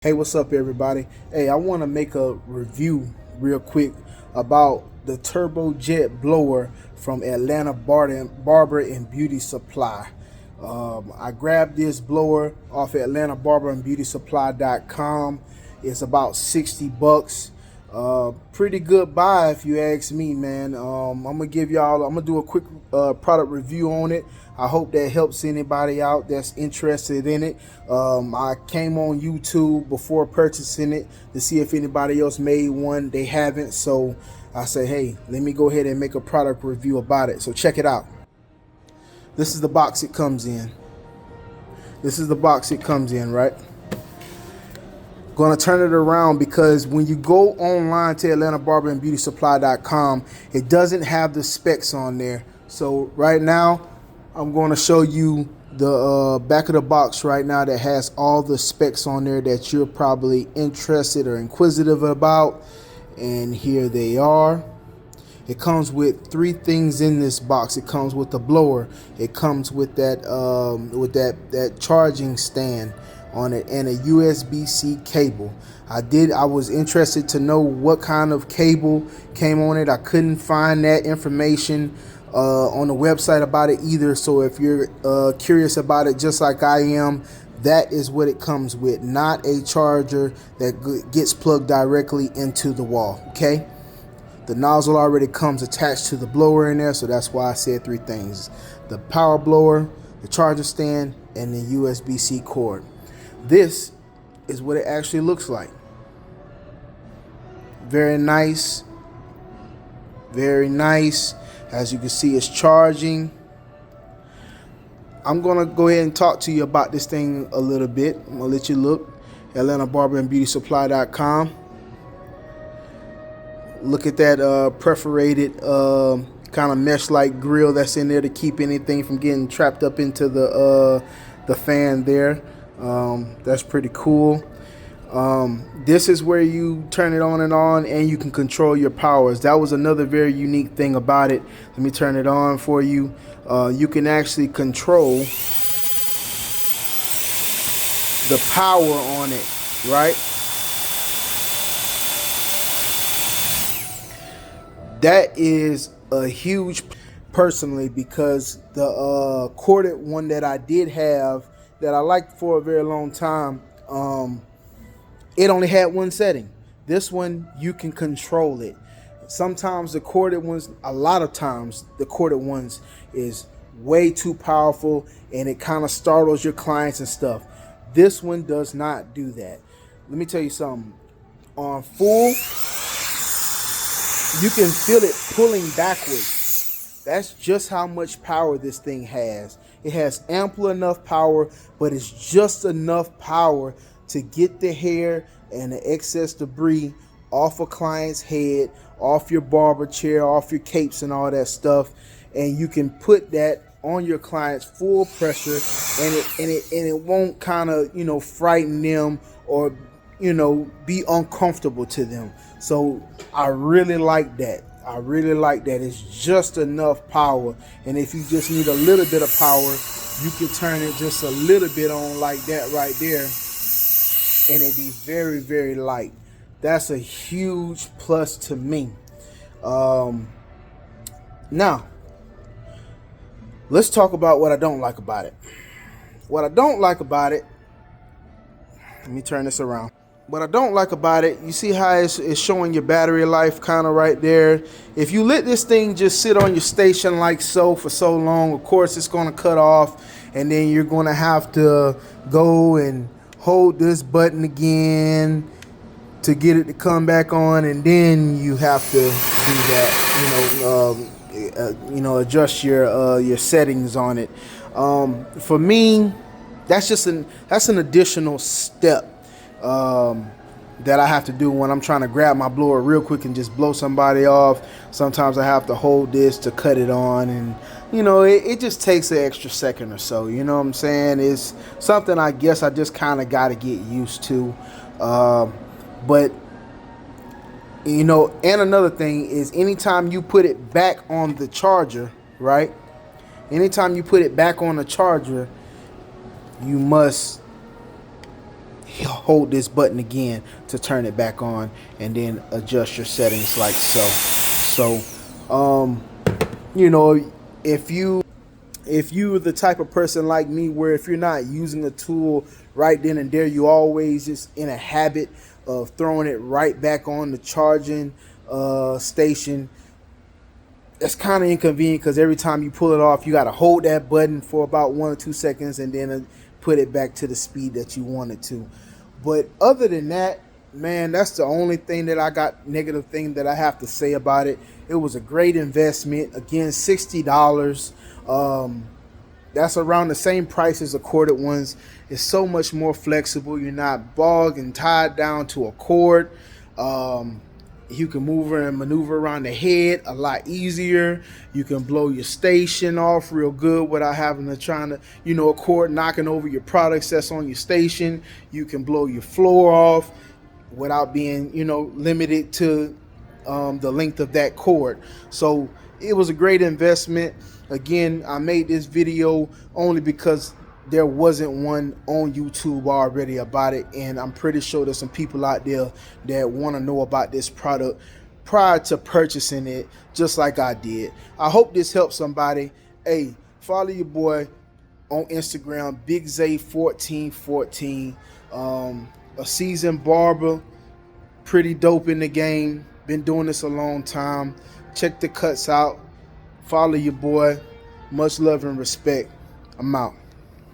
Hey, what's up, everybody? Hey, I want to make a review real quick about the turbojet blower from Atlanta Barber and Beauty Supply. I grabbed this blower off of Atlanta Barber and Beauty Supply.com. It's about 60 bucks. Pretty good buy if you ask me, man. I'm gonna do a quick product review on it. I hope that helps anybody out that's interested in it. I came on YouTube before purchasing it to see if anybody else made one. They haven't, so I say, hey, let me go ahead and make a product review about it. So check it out. This is the box it comes in. Right? Going to turn it around because when you go online to Atlanta Barber and Beauty Supply.com, it doesn't have the specs on there. So right now, I'm going to show you the back of the box right now that has all the specs on there that you're probably interested or inquisitive about. And here they are. It comes with three things in this box. It comes with the blower. It comes with that charging stand on it and a USB-C cable. I was interested to know what kind of cable came on it. I couldn't find that information on the website about it either. So if you're curious about it just like I am, that is what it comes with, not a charger that gets plugged directly into the wall. Okay, the nozzle already comes attached to the blower in there, so that's why I said three things: the power blower, the charger stand, and the USB-C cord. This is what it actually looks like. Very nice, very nice. As you can see, it's charging. I'm gonna go ahead and talk to you about this thing a little bit. I'm gonna let you look. Atlanta Barber and Beauty Supply.com. Look at that perforated kind of mesh-like grill that's in there to keep anything from getting trapped up into the fan there. That's pretty cool. This is where you turn it on and you can control your powers. That was another very unique thing about it. Let me turn it on for you. You can actually control the power on it, right? That is a huge, personally, because the corded one that I did have that I liked for a very long time, it only had one setting. This one, you can control it. Sometimes the corded ones, a lot of times the corded ones is way too powerful and it kind of startles your clients and stuff. This one does not do that. Let me tell you something. On full, you can feel it pulling backwards. That's just how much power this thing has. It has ample enough power, but it's just enough power to get the hair and the excess debris off a client's head, off your barber chair, off your capes and all that stuff. And you can put that on your client's full pressure, and it won't kind of frighten them or be uncomfortable to them. So I really like that. It's just enough power, and if you just need a little bit of power, you can turn it just a little bit on like that right there, and it'd be very, very light. That's a huge plus to me. Now let's talk about what I don't like about it. What I don't like about it, let me turn this around. What I don't like about it, you see how it's showing your battery life kind of right there. If you let this thing just sit on your station like so for so long, of course it's going to cut off, and then you're going to have to go and hold this button again to get it to come back on, and then you have to do that, adjust your settings on it. For me, that's an additional step that I have to do when I'm trying to grab my blower real quick and just blow somebody off. Sometimes I have to hold this to cut it on, and it just takes an extra second or so. You know what I'm saying? It's something I guess I just kind of got to get used to. But and another thing is, anytime you put it back on the charger, right? Anytime you put it back on the charger, you must hold this button again to turn it back on, and then adjust your settings like so. You know, if you're the type of person like me where if you're not using a tool right then and there, you always just in a habit of throwing it right back on the charging station, it's kind of inconvenient because every time you pull it off, you got to hold that button for about 1 or 2 seconds and then put it back to the speed that you want it to. But other than that, man, that's the only thing that I got negative thing that I have to say about it. It was a great investment. Again, $60. That's around the same price as the corded ones. It's so much more flexible. You're not bogged and tied down to a cord. You can move and maneuver around the head a lot easier. You can blow your station off real good without having to a cord knocking over your products that's on your station. You can blow your floor off without being, limited to the length of that cord. So it was a great investment. Again, I made this video only because there wasn't one on YouTube already about it, and I'm pretty sure there's some people out there that want to know about this product prior to purchasing it, just like I did. I hope this helps somebody. Hey, follow your boy on Instagram, BigZay1414. A seasoned barber, pretty dope in the game. Been doing this a long time. Check the cuts out. Follow your boy. Much love and respect. I'm out.